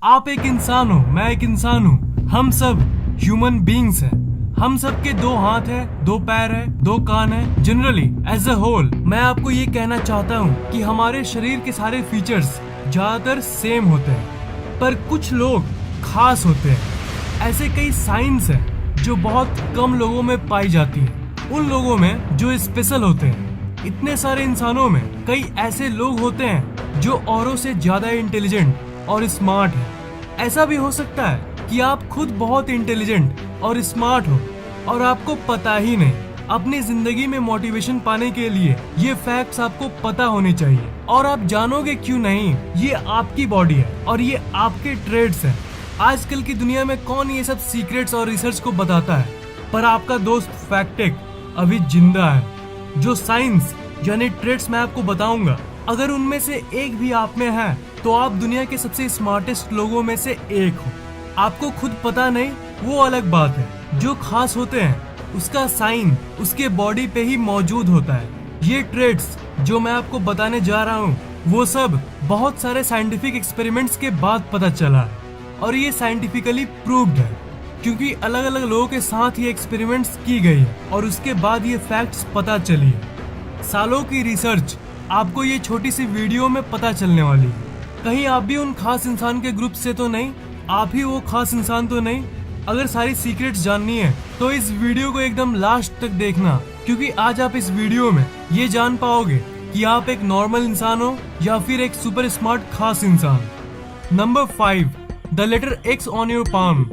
आप एक इंसान हो, मैं एक इंसान हूँ, हम सब ह्यूमन बींग्स हैं। हम सब के दो हाथ है, दो पैर है, दो कान है। जनरली एज अ होल मैं आपको ये कहना चाहता हूँ कि हमारे शरीर के सारे फीचर्स ज्यादातर सेम होते हैं, पर कुछ लोग खास होते हैं। ऐसे कई साइंस हैं जो बहुत कम लोगों में पाई जाती है, उन लोगों में जो स्पेशल होते हैं। इतने सारे इंसानों में कई ऐसे लोग होते हैं जो औरों से ज्यादा इंटेलिजेंट और स्मार्ट है। ऐसा भी हो सकता है कि आप खुद बहुत इंटेलिजेंट और स्मार्ट हो और आपको पता ही नहीं। अपनी जिंदगी में मोटिवेशन पाने के लिए ये फैक्ट्स आपको पता होने चाहिए, और आप जानोगे क्यों नहीं। ये आपकी बॉडी है और ये आपके ट्रेड्स हैं। आजकल की दुनिया में कौन ये सब सीक्रेट्स और रिसर्च को बताता है, पर आपका दोस्त फैक्टेक अभी जिंदा है। जो साइंस यानी ट्रेड्स मैं आपको बताऊंगा, अगर उनमें से एक भी आप में है तो आप दुनिया के सबसे स्मार्टेस्ट लोगों में से एक हो। आपको खुद पता नहीं वो अलग बात है। जो खास होते हैं उसका साइन उसके बॉडी पे ही मौजूद होता है। ये ट्रेड्स जो मैं आपको बताने जा रहा हूँ वो सब बहुत सारे साइंटिफिक एक्सपेरिमेंट्स के बाद पता चला है, और ये साइंटिफिकली प्रूव्ड है क्योंकि अलग अलग लोगों के साथ ये एक्सपेरिमेंट्स की गई है और उसके बाद ये फैक्ट्स पता चली है। सालों की रिसर्च आपको ये छोटी सी वीडियो में पता चलने वाली है। कहीं आप भी उन खास इंसान के ग्रुप से तो नहीं, आप ही वो खास इंसान तो नहीं। अगर सारी सीक्रेट्स जाननी है तो इस वीडियो को एकदम लास्ट तक देखना, क्योंकि आज आप इस वीडियो में ये जान पाओगे कि आप एक नॉर्मल इंसान हो या फिर एक सुपर स्मार्ट खास इंसान। Number 5, the letter X on your palm.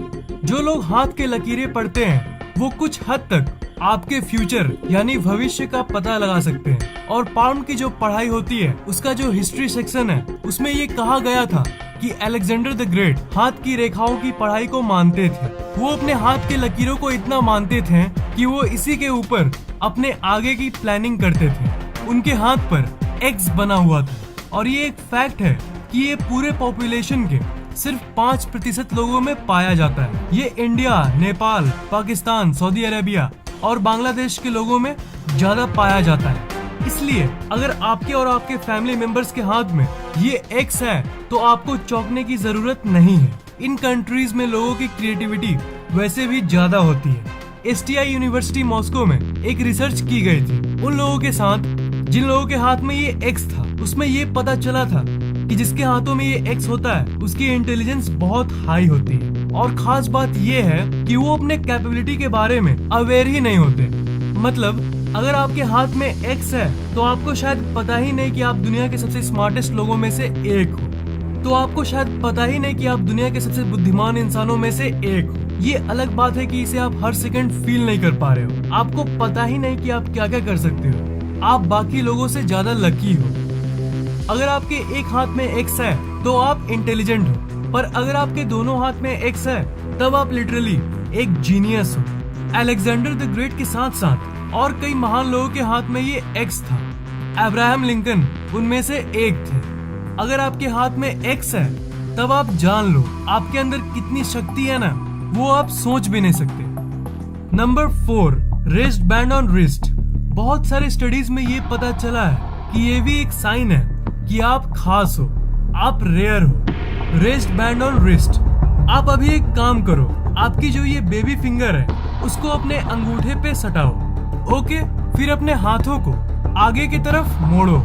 जो लोग हाथ के लकीरें पढ़ते हैं वो कुछ हद तक आपके फ्यूचर यानी भविष्य का पता लगा सकते हैं। और पाम की जो पढ़ाई होती है उसका जो हिस्ट्री सेक्शन है उसमें ये कहा गया था कि अलेक्जेंडर द ग्रेट हाथ की रेखाओं की पढ़ाई को मानते थे। वो अपने हाथ के लकीरों को इतना मानते थे कि वो इसी के ऊपर अपने आगे की प्लानिंग करते थे। उनके हाथ पर एक्स बना हुआ था, और ये एक फैक्ट है कि ये पूरे पॉपुलेशन के सिर्फ 5% लोगों में पाया जाता है। ये India, Nepal, Pakistan, Saudi Arabia और बांग्लादेश के लोगों में ज्यादा पाया जाता है। इसलिए अगर आपके और आपके फैमिली मेंबर्स के हाथ में ये एक्स है तो आपको चौंकने की जरूरत नहीं है। इन कंट्रीज में लोगों की क्रिएटिविटी वैसे भी ज्यादा होती है। STI यूनिवर्सिटी मॉस्को में एक रिसर्च की गई थी उन लोगों के साथ जिन लोगों के हाथ में ये एक्स था। उसमें ये पता चला था कि जिसके हाथों में ये एक्स होता है उसकी इंटेलिजेंस बहुत हाई होती है, और खास बात ये है कि वो अपने कैपेबिलिटी के बारे में अवेयर ही नहीं होते। मतलब अगर आपके हाथ में एक्स है तो आपको शायद पता ही नहीं कि आप दुनिया के सबसे स्मार्टेस्ट लोगों में से एक हो, तो आपको शायद पता ही नहीं कि आप दुनिया के सबसे बुद्धिमान इंसानों में से एक हो। ये अलग बात है कि इसे आप हर सेकंड फील नहीं कर पा रहे हो। आपको पता ही नहीं कि आप क्या क्या कर सकते हो। आप बाकी लोगों से ज्यादा लकी हो। अगर आपके एक हाथ में एक्स है तो आप इंटेलिजेंट हो, पर अगर आपके दोनों हाथ में एक्स है तब आप लिटरली एक जीनियस हो। अलेक्जेंडर द ग्रेट के साथ साथ और कई महान लोगों के हाथ में ये एक्स था। अब्राहम लिंकन उनमें से एक थे। अगर आपके हाथ में एक्स है तब आप जान लो आपके अंदर कितनी शक्ति है ना, वो आप सोच भी नहीं सकते। Number 4, rest band on wrist. बहुत सारे स्टडीज में ये पता चला है कि ये भी एक साइन है कि आप खास हो, आप रेयर हो। Rest band on wrist. आप अभी एक काम करो, आपकी जो ये बेबी फिंगर है उसको अपने अंगूठे पे सटाओ। ओके, फिर अपने हाथों को आगे की तरफ मोड़ो।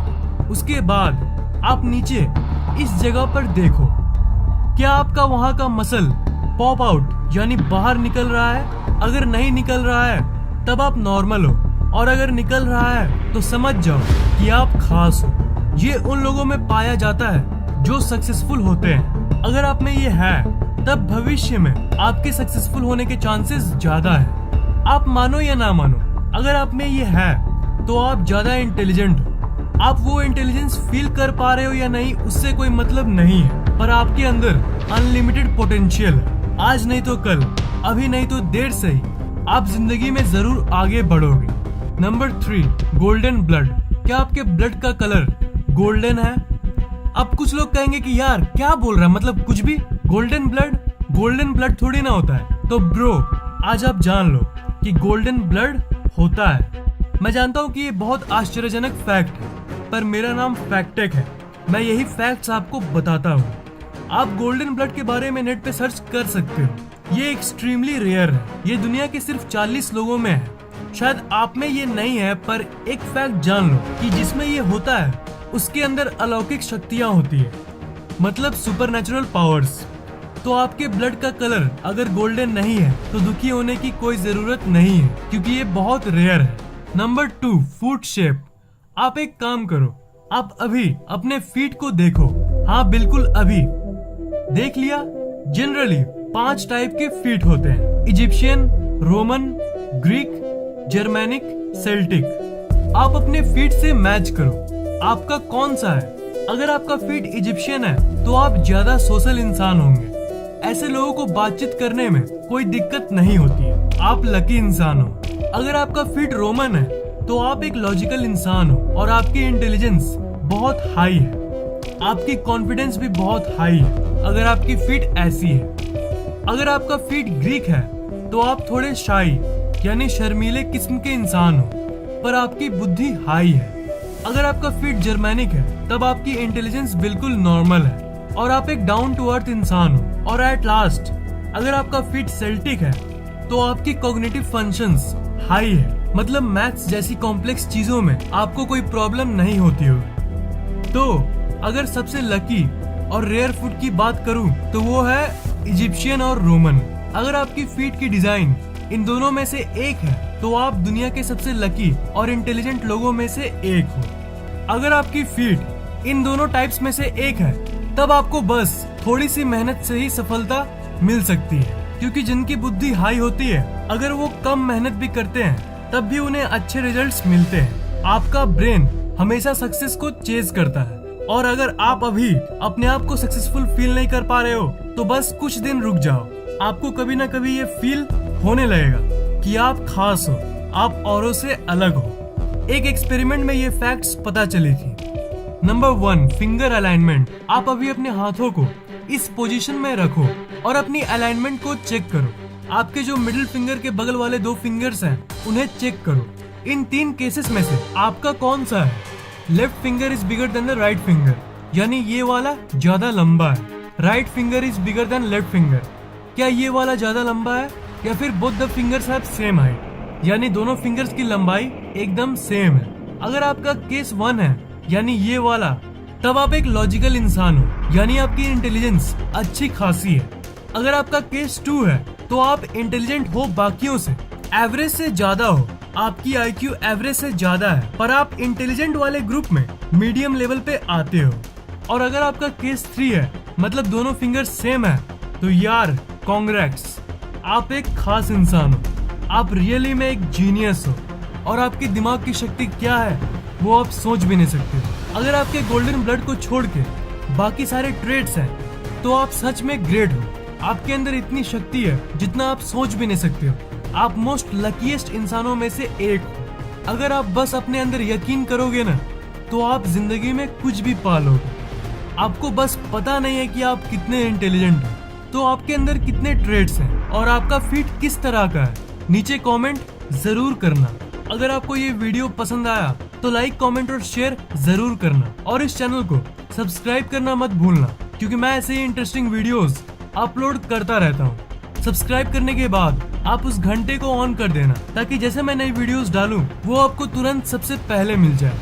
उसके बाद आप नीचे इस जगह पर देखो, क्या आपका वहां का मसल पॉप आउट यानी बाहर निकल रहा है? अगर नहीं निकल रहा है तब आप नॉर्मल हो, और अगर निकल रहा है तो समझ जाओ कि आप खास हो। ये उन लोगों में पाया जाता है जो सक्सेसफुल होते हैं। अगर आप में ये है तब भविष्य में आपके सक्सेसफुल होने के चांसेस ज्यादा है। आप मानो या ना मानो, अगर आप में ये है तो आप ज्यादा इंटेलिजेंट हो। आप वो इंटेलिजेंस फील कर पा रहे हो या नहीं उससे कोई मतलब नहीं है, पर आपके अंदर अनलिमिटेड पोटेंशियल है। आज नहीं तो कल, अभी नहीं तो देर से ही आप जिंदगी में जरूर आगे बढ़ोगे। Number 3, golden blood. क्या आपके ब्लड का कलर गोल्डन है? अब कुछ लोग कहेंगे कि यार क्या बोल रहा है, मतलब कुछ भी। गोल्डन ब्लड थोड़ी ना होता है। तो ब्रो, आज आप जान लो कि गोल्डन ब्लड होता है। मैं जानता हूँ कि ये बहुत आश्चर्यजनक फैक्ट है, पर मेरा नाम फैक्टेक है। मैं यही फैक्ट्स आपको बताता हूँ। आप गोल्डन ब्लड के बारे में नेट पे सर्च कर सकते हो। ये एक्सट्रीमली रेयर है। ये दुनिया के सिर्फ 40 लोगों में है। शायद आप में ये नहीं है, पर एक फैक्ट जान लो कि जिसमें ये होता है उसके अंदर अलौकिक शक्तियाँ होती है, मतलब सुपरनैचुरल पावर्स। तो आपके ब्लड का कलर अगर गोल्डन नहीं है तो दुखी होने की कोई जरूरत नहीं है, क्योंकि ये बहुत रेयर है। Number 2, foot shape. आप एक काम करो, आप अभी अपने फीट को देखो। हाँ, बिल्कुल अभी देख लिया। जनरली 5 टाइप के फीट होते हैं: Egyptian, Roman, Greek, Germanic, Celtic. आप अपने फीट से मैच करो, आपका कौन सा है। अगर आपका फीट इजिप्शियन है तो आप ज्यादा सोशल इंसान होंगे। ऐसे लोगों को बातचीत करने में कोई दिक्कत नहीं होती है। आप लकी इंसान हो। अगर आपका फीट रोमन है तो आप एक लॉजिकल इंसान हो और आपकी इंटेलिजेंस बहुत हाई है। आपकी कॉन्फिडेंस भी बहुत हाई है अगर आपकी फीट ऐसी है। अगर आपका फीट ग्रीक है तो आप थोड़े शाई यानी शर्मीले किस्म के इंसान हो, पर आपकी बुद्धि हाई है। अगर आपका फीट जर्मेनिक है तब आपकी इंटेलिजेंस बिल्कुल नॉर्मल है और आप एक डाउन टू अर्थ इंसान हो। और एट लास्ट, अगर आपका फीट सेल्टिक है तो आपकी कॉग्निटिव फंक्शंस हाई है, मतलब मैथ्स जैसी कॉम्प्लेक्स चीजों में आपको कोई प्रॉब्लम नहीं होती होगी। तो अगर सबसे लकी और रेयर फूड की बात करूं तो वो है इजिप्शियन और रोमन। अगर आपकी फीट की डिजाइन इन दोनों में से एक है तो आप दुनिया के सबसे लकी और इंटेलिजेंट लोगों में से एक हो। अगर आपकी फीट इन दोनों टाइप्स में से एक है तब आपको बस थोड़ी सी मेहनत से ही सफलता मिल सकती है, क्योंकि जिनकी बुद्धि हाई होती है अगर वो कम मेहनत भी करते हैं तब भी उन्हें अच्छे रिजल्ट्स मिलते हैं। आपका ब्रेन हमेशा सक्सेस को चेज करता है, और अगर आप अभी अपने आप को सक्सेसफुल फील नहीं कर पा रहे हो तो बस कुछ दिन रुक जाओ। आपको कभी ना कभी ये फील होने लगेगा कि आप खास हो, आप औरों से अलग हो। एक एक्सपेरिमेंट में ये फैक्ट्स पता चली थी। Number 1, finger alignment. आप अभी अपने हाथों को इस पोजीशन में रखो और अपनी अलाइनमेंट को चेक करो। आपके जो मिडिल फिंगर के बगल वाले 2 फिंगर्स हैं उन्हें चेक करो। इन 3 केसेस में से आपका कौन सा है? Left finger is bigger than the right finger, यानी ये वाला ज्यादा लंबा है। Right finger is bigger than left finger, क्या ये वाला ज्यादा लंबा है? या फिर both the fingers have same height, यानी दोनों फिंगर्स की लंबाई एकदम सेम है। अगर आपका केस 1 है यानी ये वाला, तब आप एक लॉजिकल इंसान हो, यानी आपकी इंटेलिजेंस अच्छी खासी है। अगर आपका केस 2 है तो आप इंटेलिजेंट हो बाकियों से, एवरेज से ज्यादा हो, आपकी IQ एवरेज से ज्यादा है, पर आप इंटेलिजेंट वाले ग्रुप में मीडियम लेवल पे आते हो। और अगर आपका केस 3 है, मतलब दोनों फिंगर सेम है, तो यार कांग्रेट्स, आप एक खास इंसान हो। आप रियली में एक जीनियस हो, और आपकी दिमाग की शक्ति क्या है वो आप सोच भी नहीं सकते। अगर आपके गोल्डन ब्लड को छोड़ के बाकी सारे ट्रेड्स हैं तो आप सच में ग्रेट हो। आपके अंदर इतनी शक्ति है जितना आप सोच भी नहीं सकते हो। आप मोस्ट लकीएस्ट इंसानों में से एक हो। अगर आप बस अपने अंदर यकीन करोगे ना तो आप जिंदगी में कुछ भी पा लोगे। आपको बस पता नहीं है कि आप कितने इंटेलिजेंट हो, तो आपके अंदर कितने ट्रेड्स हैं और आपका फीट किस तरह का है। नीचे कमेंट जरूर करना। अगर आपको ये वीडियो पसंद आया तो लाइक, कमेंट और शेयर जरूर करना, और इस चैनल को सब्सक्राइब करना मत भूलना, क्योंकि मैं ऐसे ही इंटरेस्टिंग वीडियोस अपलोड करता रहता हूँ। सब्सक्राइब करने के बाद आप उस घंटे को ऑन कर देना, ताकि जैसे मैं नई वीडियोस डालूं वो आपको तुरंत सबसे पहले मिल जाए।